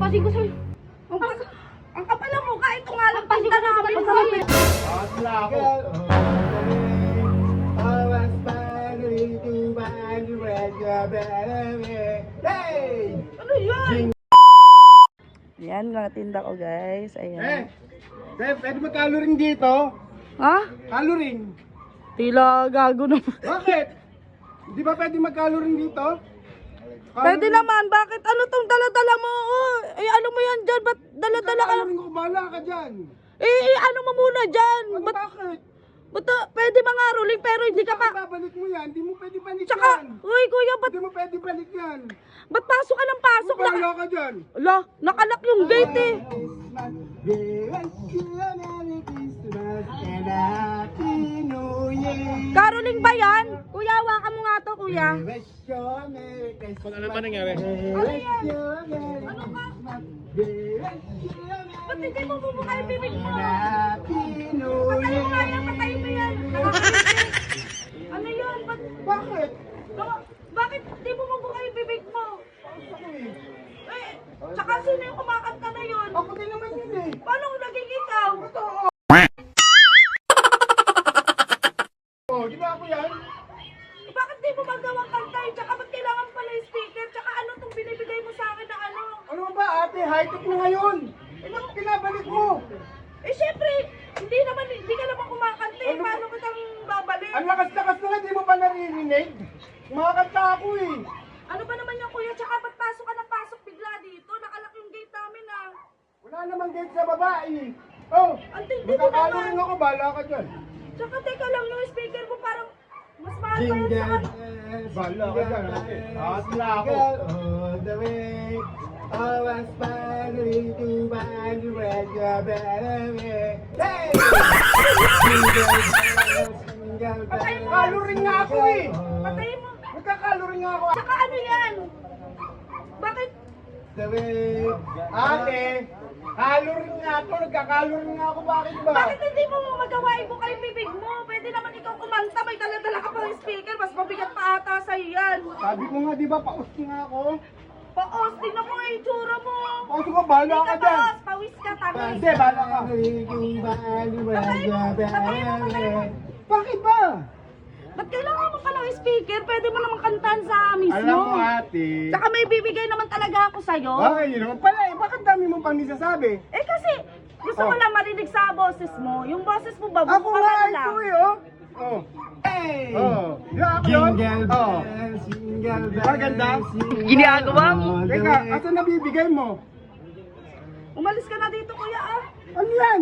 Hampasin ko sa'yo. Ang kapal ang mukha, ito nga lang tinda namin. Asla ako. Hey! Ano yan? Yan, mga tinda ko guys. Ayan. Pwede mag-coloring dito? Ha? Coloring? Tila gago naman. Bakit? Di ba pwede mag-coloring dito? Pwede naman. Bakit? Ano tong dala-dala mo? Oh, ano mo yan dyan? Ba't dala-dala ka? Coloring ko, bahala ka dyan. Ano mo muna dyan? Bakit? Pwede mga ruling pero hindi ka pa. Babalik mo yan, di mo pwede balik Tsaka, yan. uy kuya, Di mo pwede balik yan. ba't pasok ka ng pasok? Bahala ka dyan. Ala, nakalak yung gate eh. Caroling ba yan? Kuya, hawakan mo nga to kuya. Ano ba nangyari? Ano ka? Ba't hindi mo bubuka yung bibig mo? Patay mo nga yan, patay mo yan. Ano yan? Bakit? Bakit hindi mo bubuka yung bibig mo? Eh, tsaka sino yung kumakanta na yun? Ako din naman yun eh. Paano kung naging ikaw? Oh, di ba ako yan? Bakit di mo magawang kanta yun? Tsaka ba't kailangan pala yung speaker? Tsaka ano itong binibigay mo sa akin na ano? Ano ba ate, high-tech na ngayon. Ano kung pinabalik mo? Eh syempre, hindi ka naman kumakanta eh. Ano? Paano kitang babalik? Ang lakas-lakas na nga, di mo pa naririnig? Kumakanta ako eh. Ano ba naman yung kuya? Tsaka ba't pasok ka ng pasok bigla dito? Nakalak yung gate namin ah. Wala namang gate sa babae. Oh, Ang tindi mo magkakalorin naman. ako, bahala ka dyan. Tsaka teka lang yung speaker mo parang mas mahal pa yan sa ano. Bahala ka dyan. Asla ako. All the way, I was finally to find you where you're better way. Hey! Magkakalorin nga ako eh. Patayin mo. Magkakalorin nga ako. Tsaka ano yan? Bakit? The way, Ate, kalorin nga ako. Nagkakalorin nga ako. Bakit ba? Bakit hindi mo magawa ibuka yung bibig mo? Pwede naman ikaw kumanta. May dala-dala ka pa ng speaker. Mas mabigat pa ata sa'yo yan. Sabi ko nga, di ba, paus nga ako. Paos, tingnan mo yung itsura mo. Paus ko, bahala Hindi ka ka dyan. paos, pawis ka, tangis. Hindi, bahala ka. finally to find you where Patayin mo, you're patayin mo, better patayin mo. way. Bakit ba? Ba't kailangan mo pa ng speaker? Pwede mo naman kantahan sa mismo. Alam mo ate. Tsaka may bibigay naman talaga ako sa'yo. Ay, yun naman pala eh. Bakit dami mo pang nisasabi? Eh kasi, gusto ko Oh. lang marinig sa boses mo. Yung boses mo ba? Ako buka nga man lang. ito eh, oh. Oh. Hey! Oh. Di ba ako yun? Jingle Oh. bells, jingle Maganda? bells, jingle Ginagawa mo. all the Teka, way. asan nabibigay mo? Umalis ka na dito, kuya ah. Ano yan?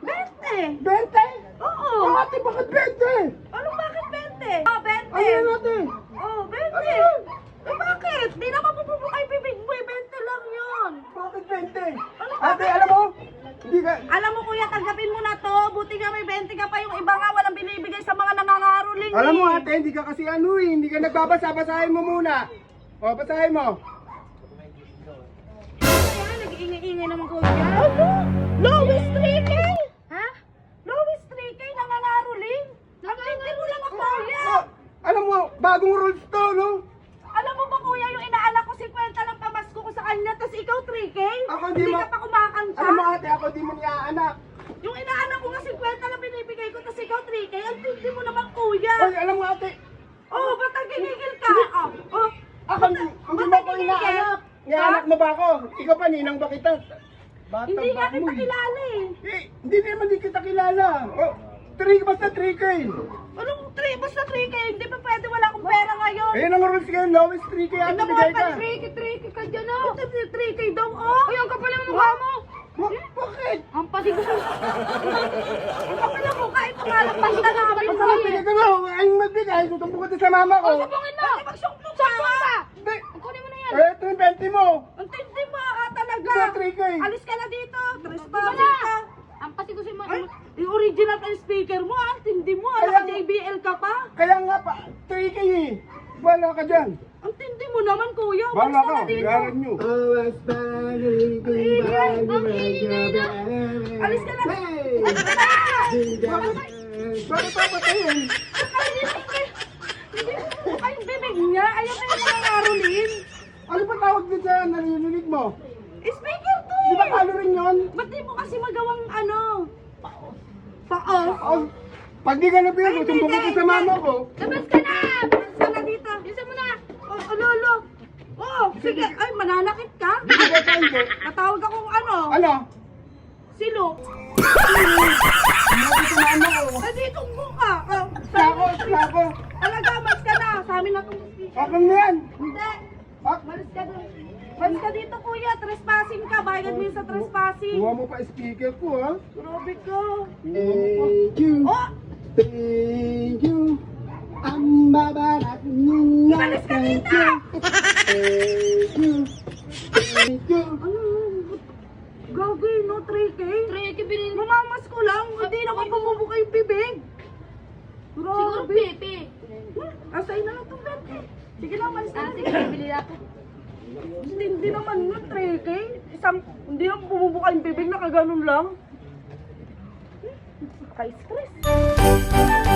20. 20? Oo. Oh, ate, bakit 20? Anong bakit 20? Ah, 20. Ano yan ate? Oh, 20. Ano yan? Eh bakit? Di naman pupubuka yung bibig mo eh. 20 lang yun. Bakit 20? Ano Ate, bakit? alam mo? Hindi ka... Alam mo kuya, tanggapin mo na to. Buti nga may 20 ka pa. Yung iba nga walang binibigay sa mga nangangaroling Alam mo eh. ate, hindi ka kasi ano eh. Hindi ka nagbabasa. Basahin mo muna. O, basahin mo. Kaya nag-iingay-ingay naman kuya. Ano? Lowest 3K? Ha? Lowest 3K nangangaroling? Nagtindi mo lang ako kuya. Oh, alam mo, bagong rules to, no? Alam mo ba kuya, yung inaalak ko 50 lang pamasko ko sa kanya, tapos ikaw 3K? Ako di mo- ka pa kumakanta? Alam mo ate, ako di mo niya anak. Yung inaanak ko nga 50 lang binibigay ko, tapos ikaw 3K? Ang tindi mo naman kuya. Oy, alam mo ate, Oh, ba't nagigigil ka? Oh, ako hindi mo ako inaanak. Inaanak mo ba ako? Ikaw pa, ninang ba kita? Batang hindi nga bak kita mo eh. kilala eh. Hindi naman di kita kilala. Oh, 3, basta 3K. Anong 3? Basta 3K, hindi pa pwede, wala akong pera ngayon. Ayun ang rules ngayon, lowest 3K ate, Tingnan mo bigay pa, ka. 3K ka dyan oh. 3K daw oh. Ay, ang kapal ng mukha mo. Bakit? Hampasin ko sa... Ang kapal ng mukha, ito nga lang basta namin Basta mo magbigay ka na, ay magbigay, susumbong ko sa mama ko. Sabungin mo! Magsumbong ka! Hindi. Kunin mo na yan. Eh, ito yung 20 mo. Ang tindi mo talaga. Ito 3K. Alis ka na dito. Trespassing ka. Hampasin ko sa mga... Yung original na speaker mo ang tindi mo. Kaya- Naka JBL ka pa. Kaya nga pa, 3K eh. Wala ka dyan. Ang tindi mo naman kuya. Bala Umalis ka, na dito. yaran nyo. I was finally to find you where you're better way. Alis ka na. Hey! Alis ka na! Jingle bells. Bakit papatayin? Hindi mo kayong bibig niya. Ayaw na yung mga karolin. Ano ba tawag din sa narinig mo? Speaker to Di ba eh! kalo rin yun? Ba't di mo kasi magawang ano? Paos. Oh, pag di ka na pinag, sumbong ko sa mama ko. Labas ka na! Labas ka na dito. Bisa mo na. Oh, lolo. Oh, sige. Ay, mananakit ka? Di ba ka hindi? Natawag akong ano? Ano? Silo. Hindi sa mama ko. Nandito mukha. Oh, Sako. alagamas ka na. Sa amin na itong speaker. Akin na yan. Hindi. Ah, Malis ka doon. Malis ka dito, kuya. Trespassing ka. Bayad mo yun sa trespassing. kuha mo pa speaker ko, ha? Grabe ka. Thank you. Oh! Thank you. Ang babarat niya. Ibalis ka Thank dito! you. Thank you. Thank you. Ano? Gagawin, no? 3K? 3K binili. Mamamas ko lang. Hindi na ako bumubuka yung bibig. Grabe. Siguro Pepe. Asay na lang itong 20. Sige lang, malis na. Sige, bibili natin. Hindi naman yun, 3K. Hindi na bumubuka yung bibig, nakaganon lang. Ka-stress.